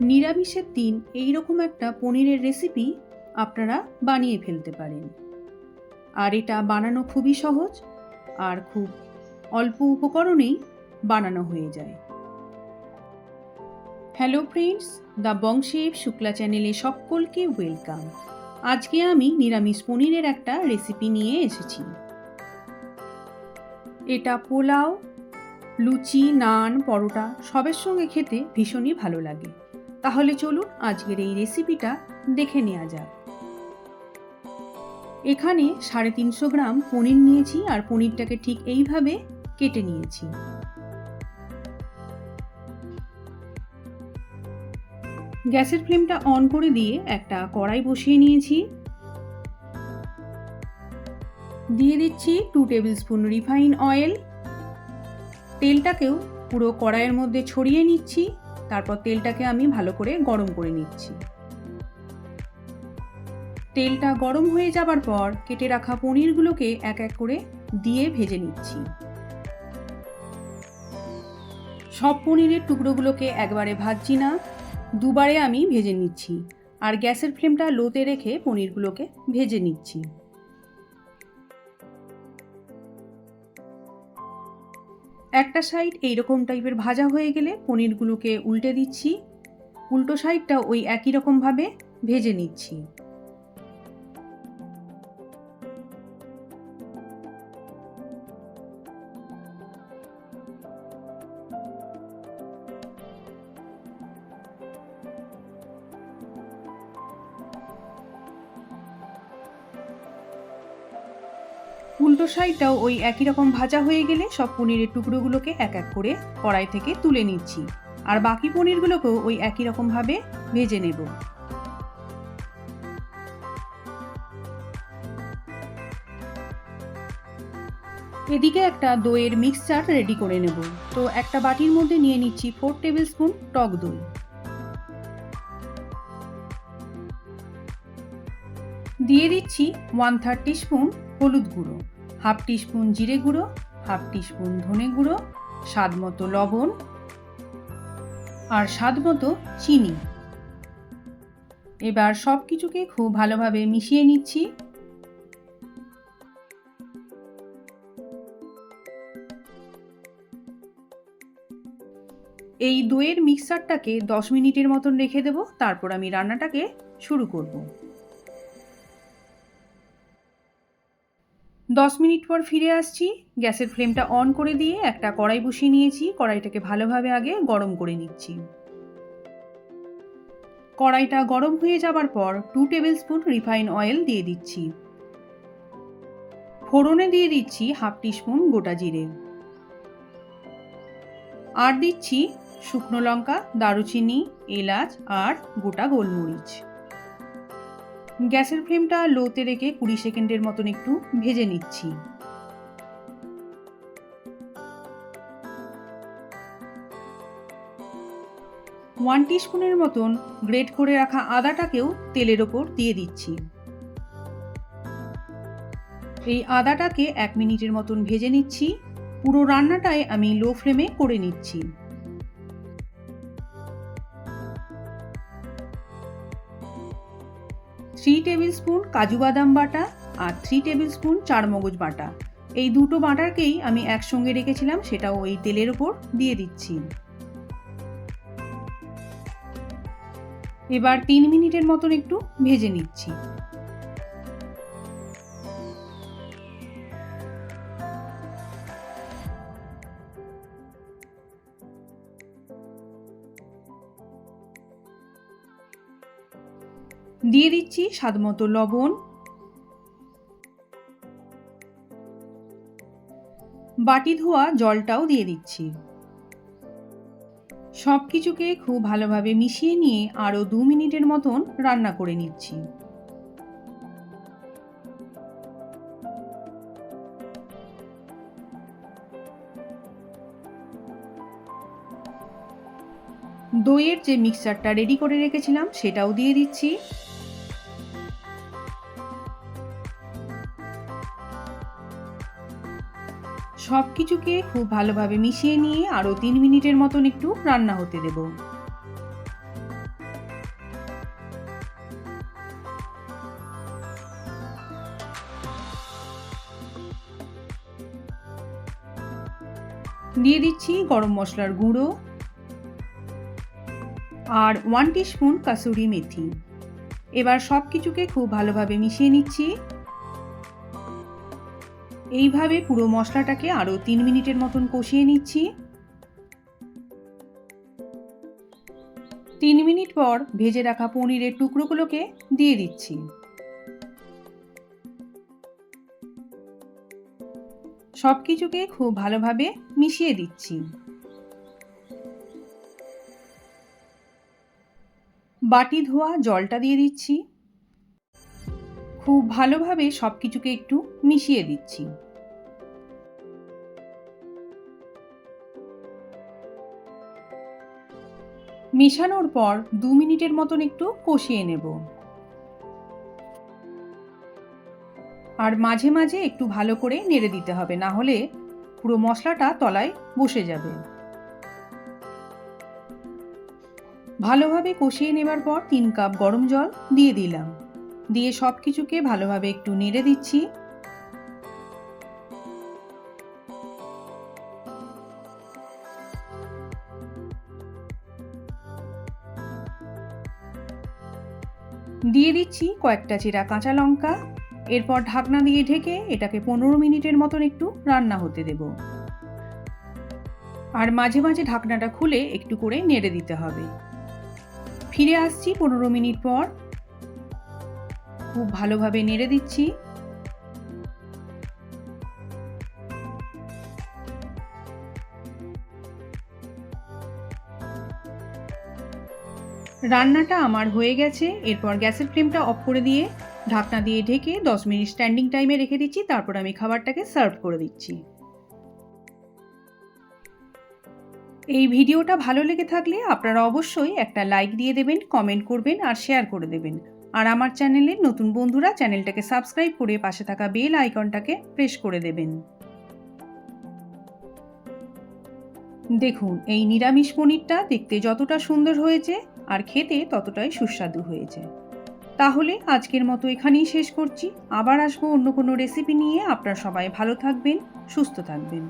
নিরামিষের দিন এইরকম একটা পনিরের রেসিপি আপনারা বানিয়ে ফেলতে পারেন। আর এটা বানানো খুবই সহজ আর খুব অল্প উপকরণেই বানানো হয়ে যায়। হ্যালো ফ্রেন্ডস, দ্য বংশেব শুক্লা চ্যানেলে সকলকে ওয়েলকাম। আজকে আমি নিরামিষ পনিরের একটা রেসিপি নিয়ে এসেছি। এটা পোলাও, লুচি, নান, পরোটা সবের সঙ্গে খেতে ভীষণই ভালো লাগে। তাহলে চলুন আজকের এই রেসিপিটা দেখে নেওয়া যাক। এখানে 350 গ্রাম পনির নিয়েছি আর পনিরটাকে ঠিক এইভাবে কেটে নিয়েছি। গ্যাসের ফ্লেমটা অন করে দিয়ে একটা কড়াই বসিয়ে নিয়েছি। দিয়ে দিচ্ছি 2 টেবিল স্পুন রিফাইন অয়েল। তেলটাকেও পুরো কড়াইয়ের মধ্যে ছড়িয়ে নিচ্ছি। তারপর তেলটাকে আমি ভালো করে গরম করে নিচ্ছি। তেলটা গরম হয়ে যাবার পর কেটে রাখা পনিরগুলোকে এক এক করে দিয়ে ভেজে নিচ্ছি। সব পনিরের টুকরোগুলোকে একবারে ভাজছি না, দুবারে আমি ভেজে নিচ্ছি। আর গ্যাসের ফ্লেমটা লোতে রেখে পনিরগুলোকে ভেজে নিচ্ছি। একটা সাইড এইরকম টাইপের ভাজা হয়ে গেলে পনিরগুলোকে উল্টে দিচ্ছি। উল্টো সাইডটা ওই একই রকমভাবে ভেজে নিচ্ছি। উল্টো সাইডটাও ওই একই রকম ভাজা হয়ে গেলে সব পনিরের টুকরোগুলোকে এক এক করে কড়াই থেকে তুলে নিচ্ছি। আর বাকি পনিরগুলোকেও ওই একই রকমভাবে ভেজে নেব। এদিকে একটা দইয়ের মিক্সচার রেডি করে নেব। তো একটা বাটির মধ্যে নিয়ে নিচ্ছি 4 টেবিল স্পুন টক দই। দিয়ে দিচ্ছি 1/3 টিস্পুন হলুদ গুঁড়ো, 1/2 টিস্পুন জিরে গুঁড়ো, 1/2 টিস্পুন ধনে গুঁড়ো, স্বাদ মতো লবণ আর স্বাদ মতো চিনি। এবার সব কিছুকে খুব ভালোভাবে মিশিয়ে নিচ্ছি। এই দইয়ের মিক্সচারটাকে 10 মিনিটের মতন রেখে দেব, তারপর আমি রান্নাটাকে শুরু করব। 10 মিনিট পর ফিরে আসছি। গ্যাসের ফ্লেমটা অন করে দিয়ে একটা কড়াই বসিয়ে নিয়েছি। কড়াইটাকে ভালোভাবে আগে গরম করে নিচ্ছি। কড়াইটা গরম হয়ে যাবার পর 2 টেবিল স্পুন রিফাইন অয়েল দিয়ে দিচ্ছি। ফোড়নে দিয়ে দিচ্ছি 1/2 টিস্পুন গোটা জিরে। আর দিচ্ছি শুকনো লঙ্কা, দারুচিনি, এলাচ আর গোটা গোলমরিচ। গ্যাসের ফ্লেমটা লোতে রেখে 20 সেকেন্ডের মতন একটু ভেজে নিচ্ছি। ওয়ান টিস্পুনের মতন গ্রেট করে রাখা আদাটাকেও তেলের ওপর দিয়ে দিচ্ছি। এই আদাটাকে 1 মিনিটের মতন ভেজে নিচ্ছি। পুরো রান্নাটাই আমি লো ফ্লেমে করে নিচ্ছি। থ্রি টেবিল স্পুন কাজু বাদাম বাটা আর 3 টেবিল স্পুন চারমগজ বাটা, এই দুটো বাটাকেই আমি একসঙ্গে রেখেছিলাম, সেটাও এই তেলের ওপর দিয়ে দিচ্ছি। এবার 3 মিনিটের মতন একটু ভেজে নিচ্ছি। দিয়ে দিচ্ছি স্বাদমতো লবণ। বাটি ধোয়া জলটাও দিয়ে দিচ্ছি। সব কিছুকে খুব ভালোভাবে মিশিয়ে নিয়ে আরও 2 মিনিটের মতন রান্না করে নিচ্ছি। দইয়ের যে মিক্সচারটা রেডি করে রেখেছিলাম সেটাও দিয়ে দিচ্ছি। সব কিছুকে খুব ভালোভাবে মিশিয়ে নিয়ে আরও 3 মিনিটের মতন একটু রান্না হতে দেব। দিয়ে দিচ্ছি গরম মশলার গুঁড়ো আর 1 টিস্পুন কাসুরি মেথি। এবার সব কিছুকে খুব ভালোভাবে মিশিয়ে নিচ্ছি। এইভাবে পুরো মশলাটাকে আরও 3 মিনিটের মতন কষিয়ে নিচ্ছি। 3 মিনিট পর ভেজে রাখা পনিরের টুকরোগুলোকে দিয়ে দিচ্ছি। সব কিছুকে খুব ভালোভাবে মিশিয়ে দিচ্ছি। বাটি ধোয়া জলটা দিয়ে দিচ্ছি। খুব ভালোভাবে সব কিছুকে একটু মিশিয়ে দিচ্ছি। মেশানোর পর 2 মিনিটের মতন একটু কষিয়ে নেব। আর মাঝে মাঝে একটু ভালো করে নেড়ে দিতে হবে, না হলে পুরো মশলাটা তলায় বসে যাবে। ভালোভাবে কষিয়ে নেবার পর 3 কাপ গরম জল দিয়ে দিলাম। দিয়ে সব কিছুকে ভালোভাবে একটু নেড়ে দিচ্ছি। দিয়ে দিচ্ছি কয়েকটা চিরা কাঁচা লঙ্কা। এরপর ঢাকনা দিয়ে ঢেকে এটাকে 15 মিনিটের মতন একটু রান্না হতে দেব। আর মাঝে মাঝে ঢাকনাটা খুলে একটু করে নেড়ে দিতে হবে। ফিরে আসছি 15 মিনিট পর। খুব ভালোভাবে নেড়ে দিচ্ছি। রান্নাটা আমার হয়ে গেছে। এরপর গ্যাসের ফ্লেমটা অফ করে দিয়ে ঢাকনা দিয়ে ঢেকে 10 মিনিট স্ট্যান্ডিং টাইমে রেখে দিচ্ছি। তারপর আমি খাবারটাকে সার্ভ করে দিচ্ছি। এই ভিডিওটা ভালো লেগে থাকলে আপনারা অবশ্যই একটা লাইক দিয়ে দেবেন, কমেন্ট করবেন আর শেয়ার করে দেবেন। আর আমার চ্যানেলের নতুন বন্ধুরা চ্যানেলটাকে সাবস্ক্রাইব করে পাশে থাকা বেল আইকনটাকে প্রেস করে দেবেন। দেখুন, এই নিরামিষ পনিরটা দেখতে যতটা সুন্দর হয়েছে আর খেতে ততটাই সুস্বাদু হয়েছে। তাহলে আজকের মতো এখানেই শেষ করছি। আবার আসবো অন্য কোনো রেসিপি নিয়ে। আপনারা সবাই ভালো থাকবেন, সুস্থ থাকবেন।